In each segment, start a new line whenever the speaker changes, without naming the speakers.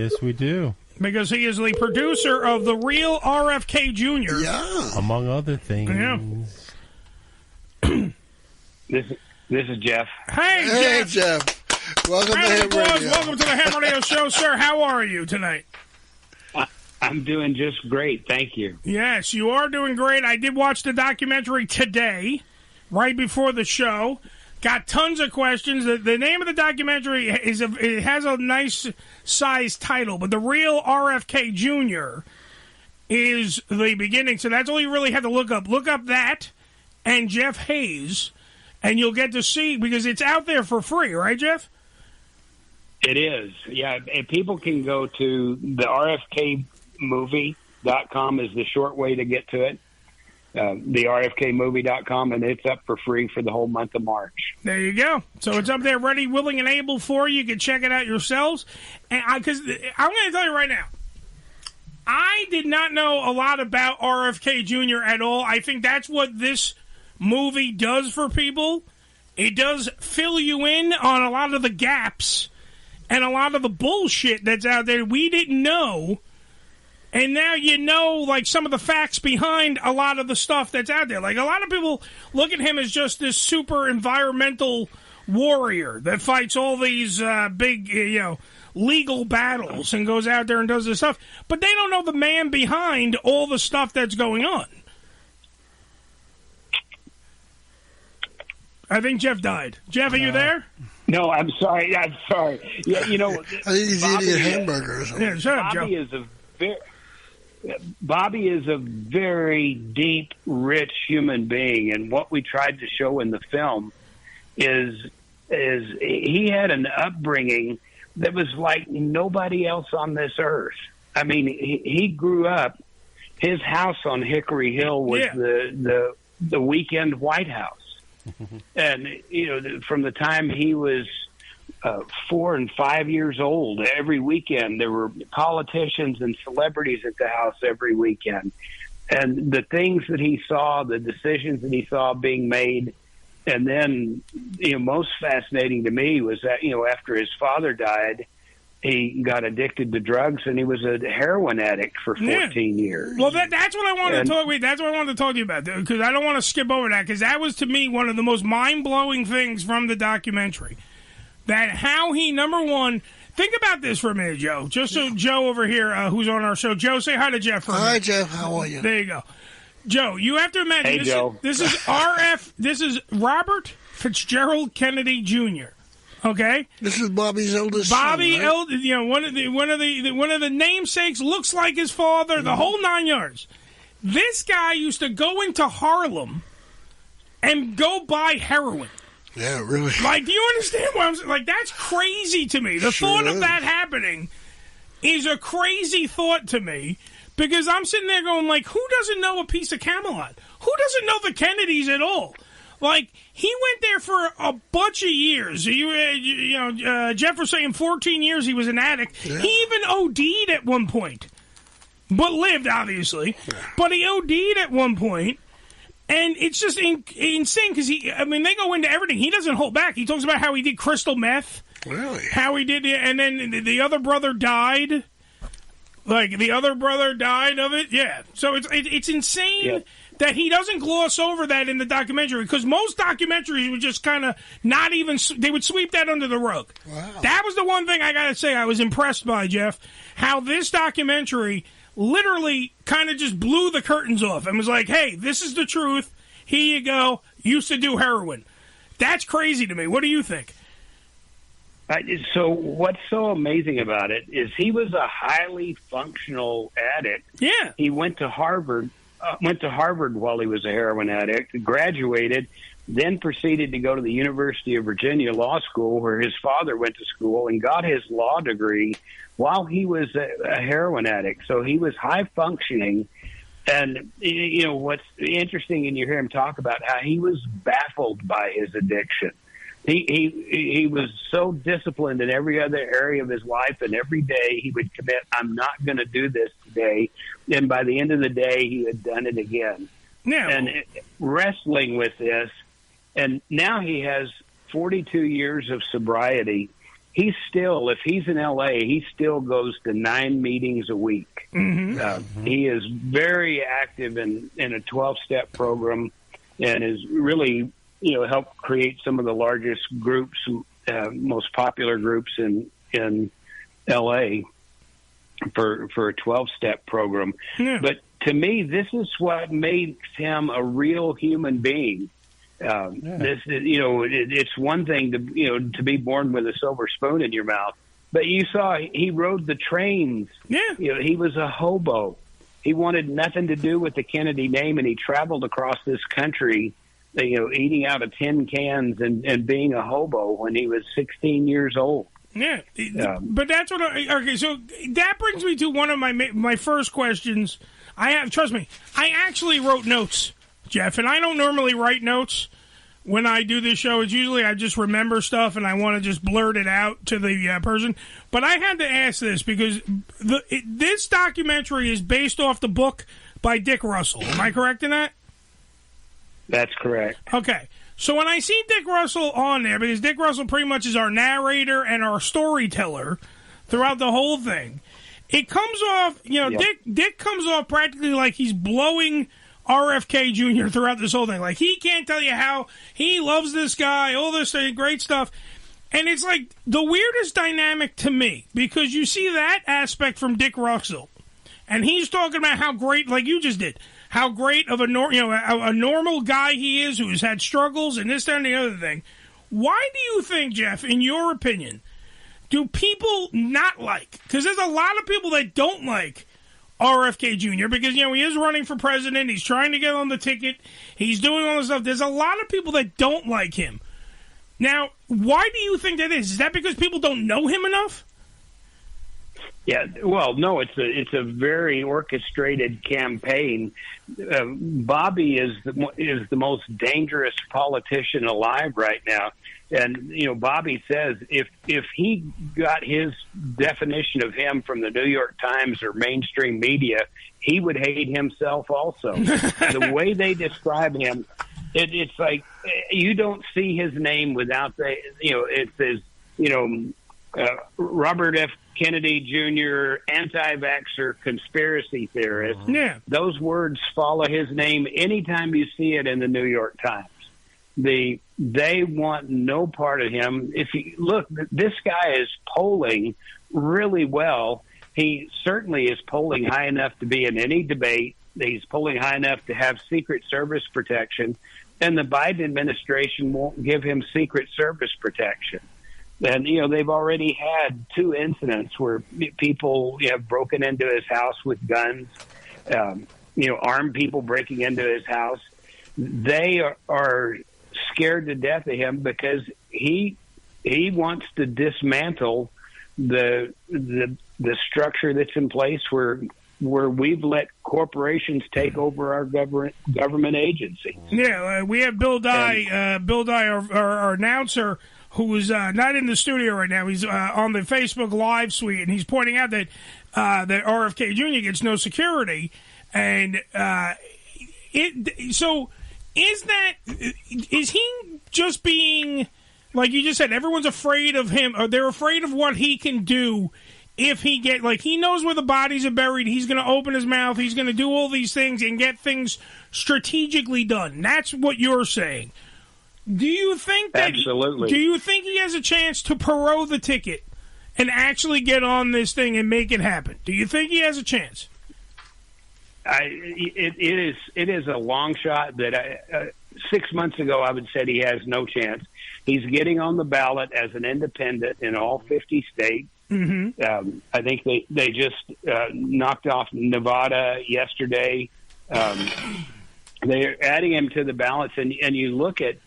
Yes, we do.
Because he is the producer of the Real RFK Jr.
Yeah.
Among other things.
Yeah.
This is Jeff.
Hey,
Jeff. Welcome to Ham Radio.
Welcome to the Ham Radio Show, sir. How are you tonight?
I'm doing just great. Thank you.
Yes, you are doing great. I did watch the documentary today, right before the show. Got tons of questions. The name of the documentary it has a nice size title, but The Real RFK Jr. is the beginning. So that's all you really have to look up. Look up that and Jeff Hayes, and you'll get to see, because it's out there for free, right, Jeff?
It is. Yeah, and people can go to the RFKmovie.com is the short way to get to it. The RFKmovie.com, and it's up for free for the whole month of March.
There you go. So it's up there, ready, willing, and able for you. You can check it out yourselves. And because I'm going to tell you right now, I did not know a lot about RFK Jr. at all. I think that's what this movie does for people. It does fill you in on a lot of the gaps and a lot of the bullshit that's out there we didn't know. And now you know, like, some of the facts behind a lot of the stuff that's out there. Like, a lot of people look at him as just this super environmental warrior that fights all these big, legal battles and goes out there and does this stuff. But they don't know the man behind all the stuff that's going on. I think Jeff died. Jeff, are you there?
No, I'm sorry. I'm sorry. Yeah, I think
he's eating hamburgers.
Yeah, shut up, Joe.
Bobby is a very deep, rich human being, and what we tried to show in the film is he had an upbringing that was like nobody else on this earth. I mean, he grew up. His house on Hickory Hill was the weekend White House, and from the time he was 4 and 5 years old, every weekend there were politicians and celebrities at the house every weekend. And the things that he saw, the decisions that he saw being made, and then, most fascinating to me was that, after his father died, he got addicted to drugs, and he was a heroin addict for 14 years.
Well, that's what I wanted to talk about. That's what I wanted to talk to you about, because I don't want to skip over that, because that was, to me, one of the most mind-blowing things from the documentary. That how he, number one, think about this for a minute, Joe. Just so Joe over here, who's on our show. Joe, say hi to Jeff for a minute.
Hi, Jeff. How are you?
There you go. Joe, you have to imagine.
Hey, Joe.
This is Robert Fitzgerald Kennedy Jr. Okay?
This is Bobby's eldest
Bobby,
son, right?
one of the namesakes, looks like his father, the whole 9 yards. This guy used to go into Harlem and go buy heroin.
Yeah, really.
Like, do you understand what I'm saying? Like, that's crazy to me. The thought of that happening is a crazy thought to me, because I'm sitting there going, like, who doesn't know a piece of Camelot? Who doesn't know the Kennedys at all? Like, he went there for a bunch of years. Jeff was saying 14 years he was an addict. Yeah. He even OD'd at one point, but lived, obviously. Yeah. But he OD'd at one point. And it's just insane because they go into everything. He doesn't hold back. He talks about how he did crystal meth.
Really?
How he did it. And then the other brother died. Like, the other brother died of it. Yeah. So it's insane that he doesn't gloss over that in the documentary, because most documentaries would just kind of not even, they would sweep that under the rug. Wow. That was the one thing I got to say I was impressed by, Jeff, how this documentary literally kind of just blew the curtains off and was like, hey, this is the truth. Here you go. Used to do heroin. That's crazy to me. What do you think?
So what's so amazing about it is he was a highly functional addict.
Yeah.
He went to Harvard while he was a heroin addict, graduated, then proceeded to go to the University of Virginia Law School, where his father went to school, and got his law degree while he was a heroin addict. So he was high functioning. And, what's interesting, and you hear him talk about how he was baffled by his addiction. He was so disciplined in every other area of his life, and every day he would commit, I'm not going to do this today. And by the end of the day, he had done it again.
Yeah.
And wrestling with this, and now he has 42 years of sobriety. he's still, if he's in L.A., he still goes to 9 meetings a week. He is very active in a 12-step program, and is really, helped create some of the largest groups, most popular groups in L.A. for a 12-step program. But to me, this is what makes him a real human being. This is, it's one thing to be born with a silver spoon in your mouth, but you saw he rode the trains. He was a hobo. He wanted nothing to do with the Kennedy name, and he traveled across this country, eating out of tin cans and being a hobo when he was 16 years old.
But that's what. Okay, so that brings me to one of my first questions. Trust me, I actually wrote notes, Jeff, and I don't normally write notes when I do this show. It's usually I just remember stuff and I want to just blurt it out to the person. But I had to ask this because this documentary is based off the book by Dick Russell. Am I correct in that?
That's correct.
Okay. So when I see Dick Russell on there, because Dick Russell pretty much is our narrator and our storyteller throughout the whole thing, it comes off, Dick comes off practically like he's blowing RFK Jr. throughout this whole thing. Like, he can't tell you how he loves this guy, all this great stuff. And it's like the weirdest dynamic to me, because you see that aspect from Dick Russell, and he's talking about how great, like you just did, how great of a normal guy he is who's had struggles and this, that, and the other thing. Why do you think, Jeff, in your opinion, do people not like? Because there's a lot of people that don't like RFK Jr. because, he is running for president. He's trying to get on the ticket. He's doing all this stuff. There's a lot of people that don't like him. Now, why do you think that is? Is that because people don't know him enough?
Yeah, well, no, it's a very orchestrated campaign. Bobby is the most dangerous politician alive right now. And, Bobby says if he got his definition of him from the New York Times or mainstream media, he would hate himself also. The way they describe him, it's like you don't see his name without it says, Robert F. Kennedy Jr., anti-vaxxer, conspiracy theorist.
Yeah.
Those words follow his name anytime you see it in the New York Times. They want no part of him. If you look, this guy is polling really well. He certainly is polling high enough to be in any debate. He's polling high enough to have Secret Service protection, and the Biden administration won't give him Secret Service protection. And, they've already had 2 incidents where people have broken into his house with guns, armed people breaking into his house. They are scared to death of him because he wants to dismantle the structure that's in place where we've let corporations take over our government agencies.
Yeah, we have Bill Dye, our announcer, who is not in the studio right now. He's on the Facebook Live suite, and he's pointing out that that RFK Jr. gets no security. And so is he just being, like you just said, everyone's afraid of him, or they're afraid of what he can do if he he knows where the bodies are buried. He's going to open his mouth. He's going to do all these things and get things strategically done. That's what you're saying. Do you think that?
Absolutely.
Do you think he has a chance to parole the ticket and actually get on this thing and make it happen? Do you think he has a chance?
It is a long shot. That 6 months ago I would say he has no chance. He's getting on the ballot as an independent in all 50 states.
Mm-hmm.
I think they just knocked off Nevada yesterday. They're adding him to the ballots, and you look at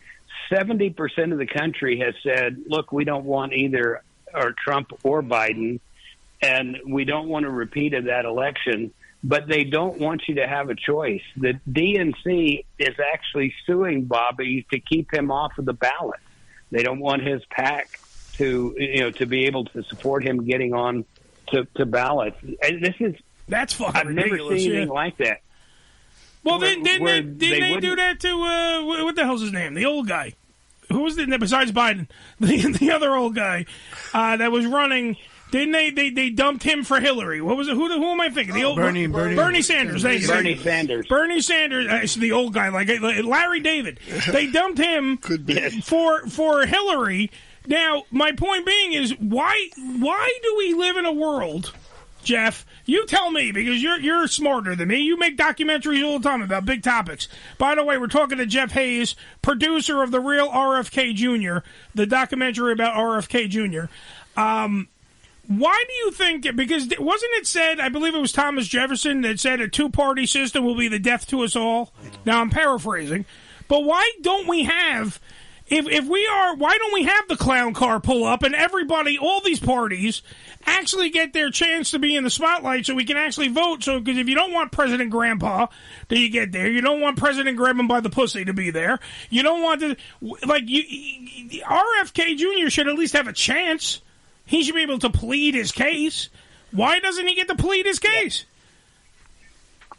70% of the country has said, look, we don't want either Trump or Biden, and we don't want a repeat of that election, but they don't want you to have a choice. The DNC is actually suing Bobby to keep him off of the ballot. They don't want his PAC to be able to support him getting on to ballots.
That's fucking
I've
ridiculous.
Never seen anything like that.
Well, didn't they do that to what the hell's his name? The old guy besides Biden, the other old guy that was running. Didn't they dumped him for Hillary? What was it? Who am I thinking? The old
Bernie
Sanders.
Bernie Sanders.
Bernie Sanders, the old guy, like Larry David. They dumped him for Hillary. Now, my point being is, why do we live in a world, Jeff? You tell me, because you're smarter than me. You make documentaries all the time about big topics. By the way, we're talking to Jeff Hayes, producer of the Real RFK Jr., the documentary about RFK Jr. Why do you think, because wasn't it said, I believe it was Thomas Jefferson that said a two-party system will be the death to us all? Now, I'm paraphrasing. But why don't we have, why don't we have the clown car pull up and everybody, all these parties, actually get their chance to be in the spotlight so we can actually vote? So, because if you don't want President Grandpa to get there, you don't want President Grab him by the pussy to be there, you don't want to, RFK Jr. should at least have a chance. He should be able to plead his case. Why doesn't he get to plead his case?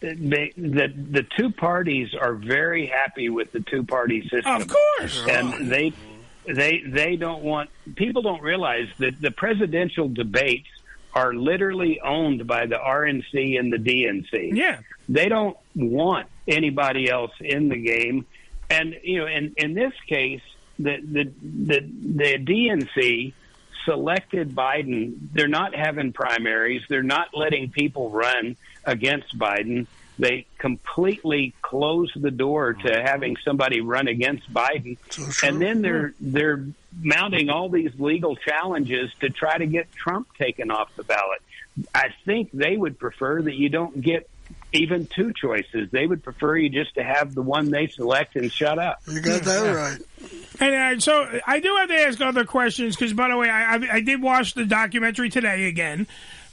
The two parties are very happy with the two-party system.
Of course.
And they don't want... People don't realize that the presidential debates are literally owned by the RNC and the DNC.
Yeah.
They don't want anybody else in the game. And, in this case, the DNC... selected Biden. They're not having primaries. They're not letting people run against Biden. They completely closed the door to having somebody run against Biden. And then they're mounting all these legal challenges to try to get Trump taken off the ballot. I think they would prefer that you don't get even two choices. They would prefer you just to have the one they select and shut up.
You got that right.
And so I do have to ask other questions because, by the way, I did watch the documentary today again,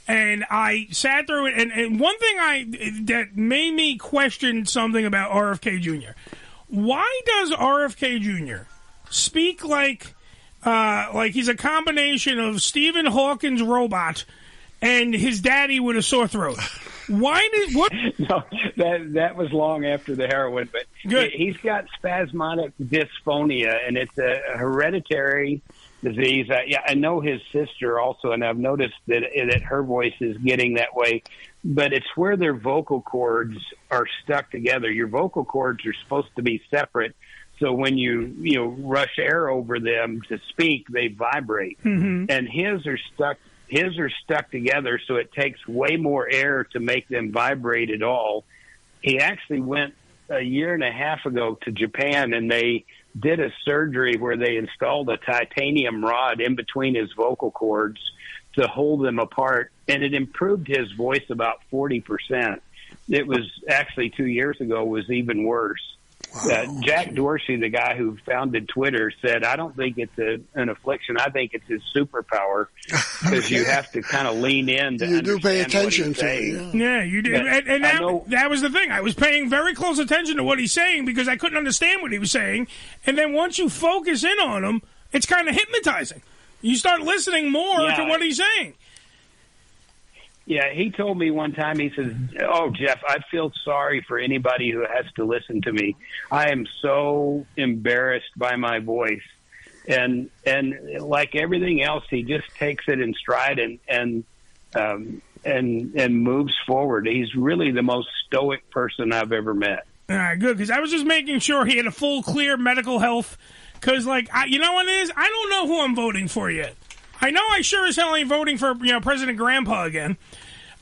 and I sat through it. And one thing that made me question something about RFK Jr. Why does RFK Jr. speak like he's a combination of Stephen Hawking's robot and his daddy with a sore throat? Why did what?
No, that was long after the heroin, but he's got spasmodic dysphonia, and it's a hereditary disease. I know his sister also, and I've noticed that her voice is getting that way. But it's where their vocal cords are stuck together. Your vocal cords are supposed to be separate, so when you rush air over them to speak, they vibrate, and his are stuck. His are stuck together, so it takes way more air to make them vibrate at all. He actually went a year and a half ago to Japan, and they did a surgery where they installed a titanium rod in between his vocal cords to hold them apart, and it improved his voice about 40%. It was actually 2 years ago was even worse. Wow. Jack Dorsey, the guy who founded Twitter, said, I don't think it's an affliction. I think it's his superpower because you have to kind of lean in to
you do pay attention to it.
Yeah, you do. And that was the thing. I was paying very close attention to what he's saying because I couldn't understand what he was saying. And then once you focus in on him, it's kind of hypnotizing. You start listening more to what he's saying.
Yeah, he told me one time, he says, oh, Jeff, I feel sorry for anybody who has to listen to me. I am so embarrassed by my voice. And like everything else, he just takes it in stride and moves forward. He's really the most stoic person I've ever met.
All right, good, because I was just making sure he had a full, clear medical health. Because, you know what it is? I don't know who I'm voting for yet. I know I sure as hell ain't voting for President Grandpa again.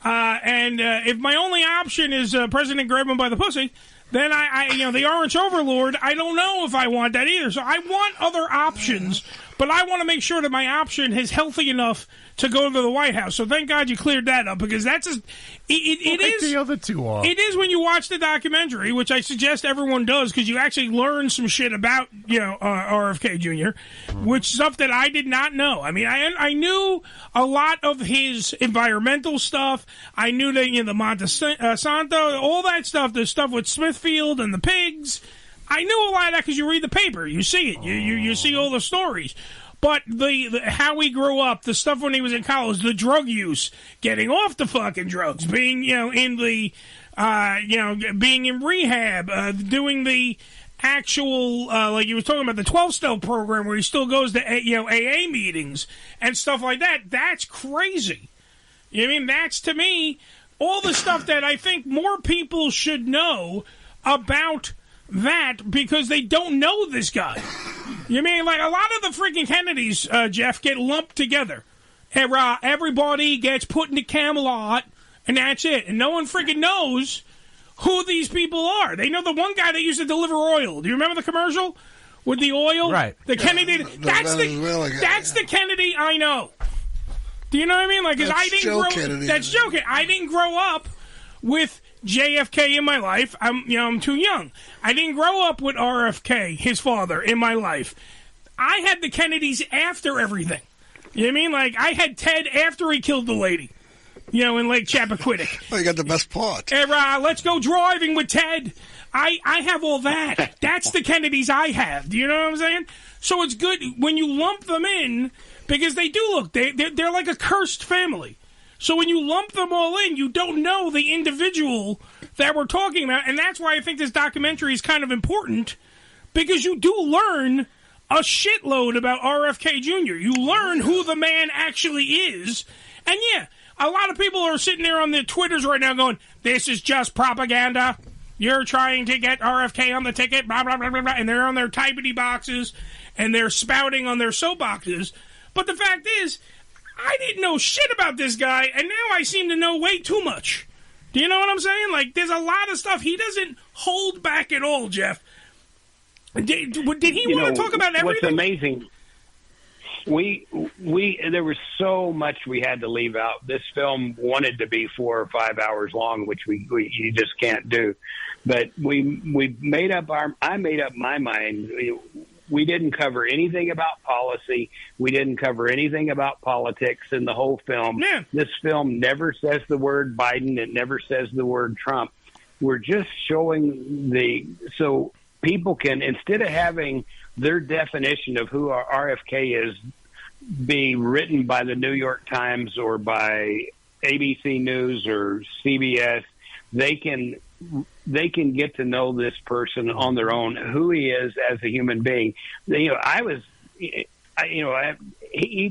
And if my only option is President Grab him by the pussy, then I the Orange Overlord, I don't know if I want that either. So I want other options, but I want to make sure that my option is healthy enough to go to the White House. So thank God you cleared that up because that's it is
the other two off.
It is when you watch the documentary, which I suggest everyone does because you actually learn some shit about RFK Jr., which stuff that I did not know. I mean, I knew a lot of his environmental stuff. I knew that the Monte Santo, all that stuff, the stuff with Smithfield and the pigs. I knew a lot of that because you read the paper, you see it, you see all the stories. But the how he grew up, the stuff when he was in college, the drug use, getting off the fucking drugs, being in the being in rehab, doing the actual, like he was talking about the 12-step program where he still goes to, AA meetings and stuff like that. That's crazy. You know what I mean? That's, to me, all the stuff that I think more people should know about that because they don't know this guy. You mean, like, a lot of the freaking Kennedys, Jeff, get lumped together. Everybody gets put into Camelot, and that's it. And no one freaking knows who these people are. They know the one guy that used to deliver oil. Do you remember the commercial with the oil?
Right.
The Kennedy. That's the Kennedy I know. Do you know what I mean? Like, because I didn't grow.
Kennedy.
That's Joe Kennedy. I didn't grow up with JFK in my life. I'm too young. I didn't grow up with RFK, his father, in my life. I had the Kennedys after everything. You know what I mean? Like, I had Ted after he killed the lady. In Lake Chappaquiddick.
Well, you got the best part.
Hey, let's go driving with Ted. I have all that. That's the Kennedys I have. Do you know what I'm saying? So it's good when you lump them in, because they do look, they're like a cursed family. So when you lump them all in, you don't know the individual that we're talking about. And that's why I think this documentary is kind of important, because you do learn a shitload about RFK Jr. You learn who the man actually is. And yeah, a lot of people are sitting there on their Twitters right now going, this is just propaganda. You're trying to get RFK on the ticket, blah, blah, blah, blah, blah. And they're on their typity boxes, and they're spouting on their soapboxes. But the fact is, I didn't know shit about this guy, and now I seem to know way too much. Do you know what I'm saying? Like, there's a lot of stuff. He doesn't hold back at all, Jeff. Did he want to talk about everything?
What's amazing... There was so much we had to leave out. This film wanted to be 4 or 5 hours long, which you just can't do. But I made up my mind. We didn't cover anything about policy. We didn't cover anything about politics in the whole film.
Yeah.
This film never says the word Biden. It never says the word Trump. We're just showing so people can, instead of having their definition of who our RFK is be written by the New York Times or by ABC News or CBS, they can get to know this person on their own, who he is as a human being. He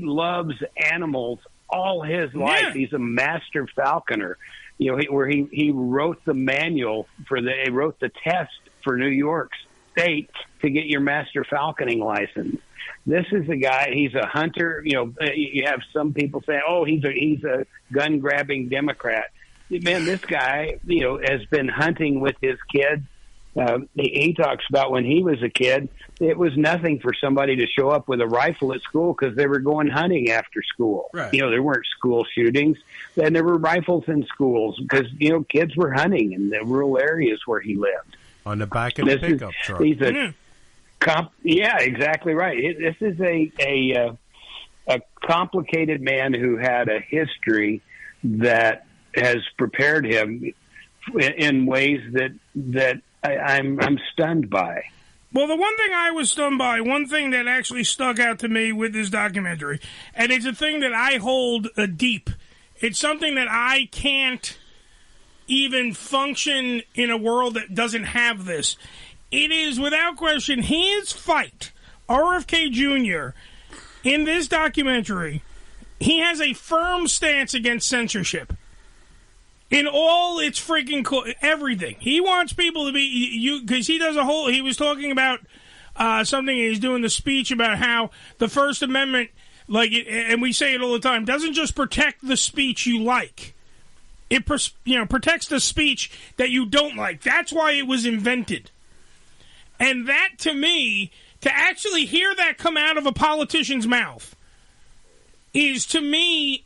loves animals all his life.
Yeah.
He's a master falconer. Where he wrote the manual he wrote the test for New York State to get your master falconing license. This is a guy. He's a hunter. You have some people say, "Oh, he's a gun grabbing Democrat." Man, this guy, has been hunting with his kids. He talks about when he was a kid, it was nothing for somebody to show up with a rifle at school because they were going hunting after school.
Right.
There weren't school shootings, and there were rifles in schools because kids were hunting in the rural areas where he lived.
On the back of the pickup truck.
He's yeah, exactly right. This is a complicated man who had a history that has prepared him in ways that I'm stunned by.
Well, the one thing I was stunned by, one thing that actually stuck out to me with this documentary, and it's a thing that I hold deep. It's something that I can't even function in a world that doesn't have this. It is, without question, his fight, RFK Jr., in this documentary, he has a firm stance against censorship. In all its freaking everything. He wants people to be, because he does he was talking about something, he's doing the speech about how the First Amendment, and we say it all the time, doesn't just protect the speech you like. It protects the speech that you don't like. That's why it was invented. And that, to me, to actually hear that come out of a politician's mouth is, to me,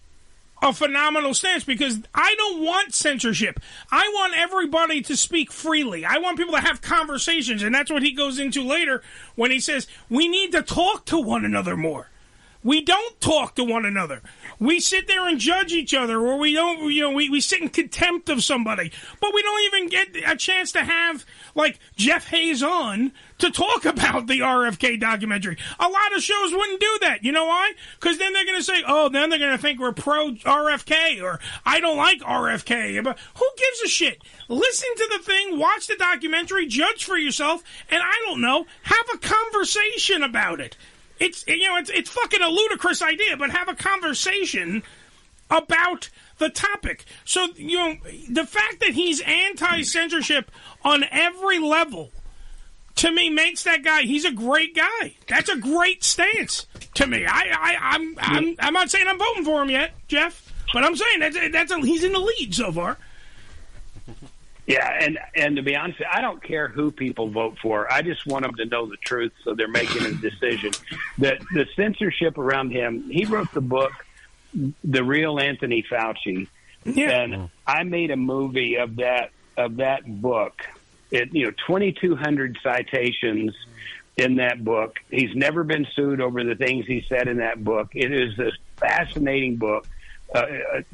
a phenomenal stance, because I don't want censorship. I want everybody to speak freely. I want people to have conversations, and that's what he goes into later when he says, we need to talk to one another more. We don't talk to one another. we sit there and judge each other, or we don't, we sit in contempt of somebody, but we don't even get a chance to have, like, Jeff Hayes on to talk about the RFK documentary. A lot of shows wouldn't do that. You know why? Because then they're going to say, then they're going to think we're pro-RFK, or I don't like RFK. But who gives a shit? Listen to the thing, watch the documentary, judge for yourself, and I don't know, have a conversation about it. It's fucking a ludicrous idea, but have a conversation about the topic. So, the fact that he's anti-censorship on every level, to me, makes that guy, he's a great guy. That's a great stance to me. I'm not saying I'm voting for him yet, Jeff, but I'm saying he's in the lead so far.
Yeah, and to be honest, I don't care who people vote for. I just want them to know the truth, so they're making a decision. The censorship around him, he wrote the book, The Real Anthony Fauci, and I made a movie of that book. 2,200 citations in that book. He's never been sued over the things he said in that book. It is a fascinating book,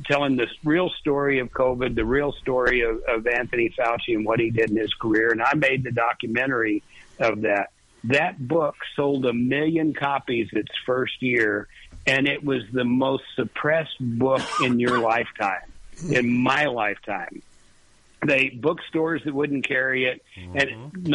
telling the real story of COVID, the real story of Anthony Fauci and what he did in his career. And I made the documentary of that. That book sold 1 million copies its first year, and it was the most suppressed book in your lifetime, in my lifetime. Bookstores that wouldn't carry it, and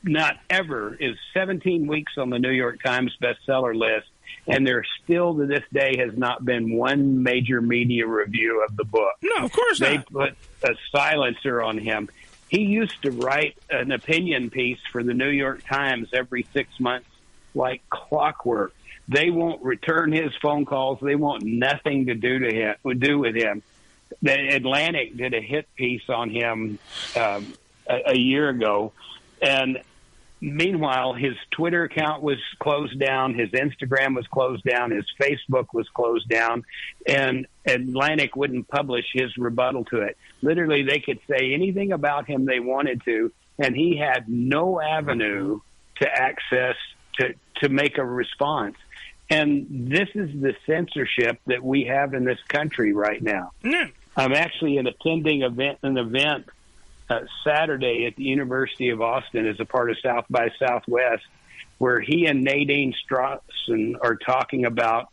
not ever is 17 weeks on the New York Times bestseller list, and there still to this day has not been one major media review of the book.
No, of course
they
not.
Put a silencer on him. He used to write an opinion piece for the New York Times every 6 months like clockwork. They won't return his phone calls. They want nothing to do with him. The Atlantic did a hit piece on him a year ago, and meanwhile, his Twitter account was closed down, his Instagram was closed down, his Facebook was closed down, and Atlantic wouldn't publish his rebuttal to it. Literally, they could say anything about him they wanted to, and he had no avenue to access to make a response. And this is the censorship that we have in this country right now. I'm actually attending an event Saturday at the University of Austin as a part of South by Southwest, where he and Nadine Strawson are talking about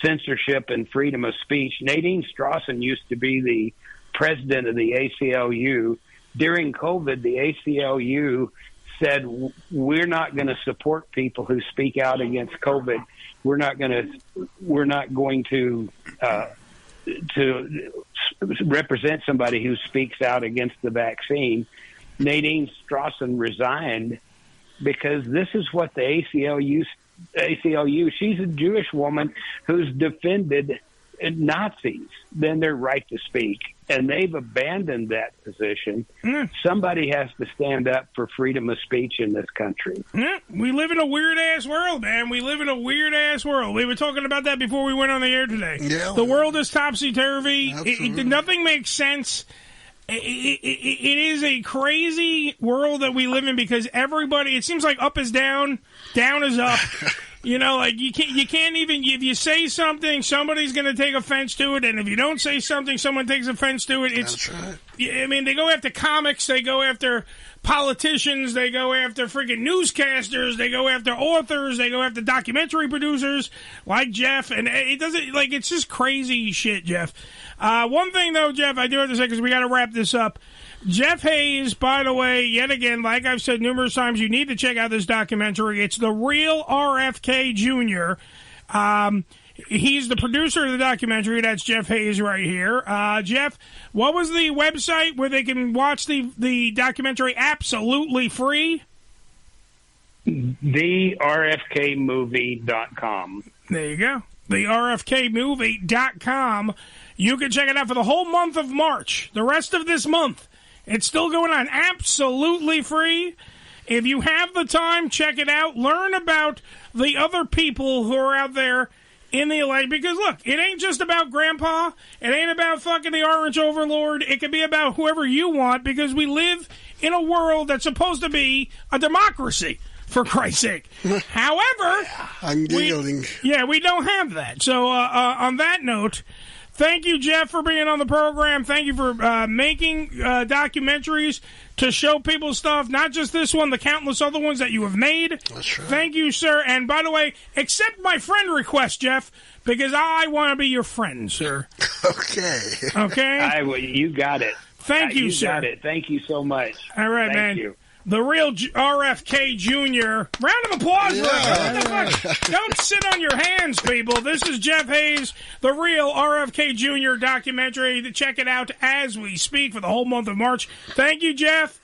censorship and freedom of speech. Nadine Strawson used to be the president of the ACLU. During COVID, the ACLU said, we're not going to support people who speak out against COVID. We're not going to represent somebody who speaks out against the vaccine. Nadine Strawson resigned because this is what the ACLU, she's a Jewish woman who's defended Nazis, then their right to speak. And they've abandoned that position. Somebody has to stand up for freedom of speech in this country.
We live in a weird-ass world, man. We live in a weird-ass world. We were talking about that before we went on the air today.
Yeah.
The world is topsy-turvy. Nothing makes sense. It is a crazy world that we live in because everybody, it seems like up is down, down is up. Like you can't even, if you say something, somebody's going to take offense to it, and if you don't say something, someone takes offense to it.
That's right.
I mean, they go after comics, they go after politicians, they go after freaking newscasters, they go after authors, they go after documentary producers like Jeff, and it's just crazy shit, Jeff. One thing though, Jeff, I do have to say, because we got to wrap this up. Jeff Hayes, by the way, yet again, like I've said numerous times, you need to check out this documentary. It's The Real RFK Jr. He's the producer of the documentary. That's Jeff Hayes right here. Jeff, what was the website where they can watch the documentary absolutely free?
TheRFKmovie.com.
There you go. TheRFKmovie.com. You can check it out for the whole month of March. The rest of this month. It's still going on absolutely free. If you have the time, check it out. Learn about the other people who are out there in the election. Because, look, it ain't just about Grandpa. It ain't about fucking the Orange Overlord. It can be about whoever you want because we live in a world that's supposed to be a democracy. for Christ's sake. However,
I'm giggling.
we don't have that. So on that note, thank you, Jeff, for being on the program. Thank you for making documentaries to show people stuff, not just this one, the countless other ones that you have made.
That's right.
Thank you, sir. And by the way, accept my friend request, Jeff, because I want to be your friend, sir.
Okay.
Okay?
You got it.
Thank you, sir.
You got it. Thank you so much.
All right,
Thank you.
The real RFK Jr. Round of applause for him. What the fuck? Don't sit on your hands, people. This is Jeff Hayes, the real RFK Jr. documentary. Check it out as we speak for the whole month of March. Thank you, Jeff.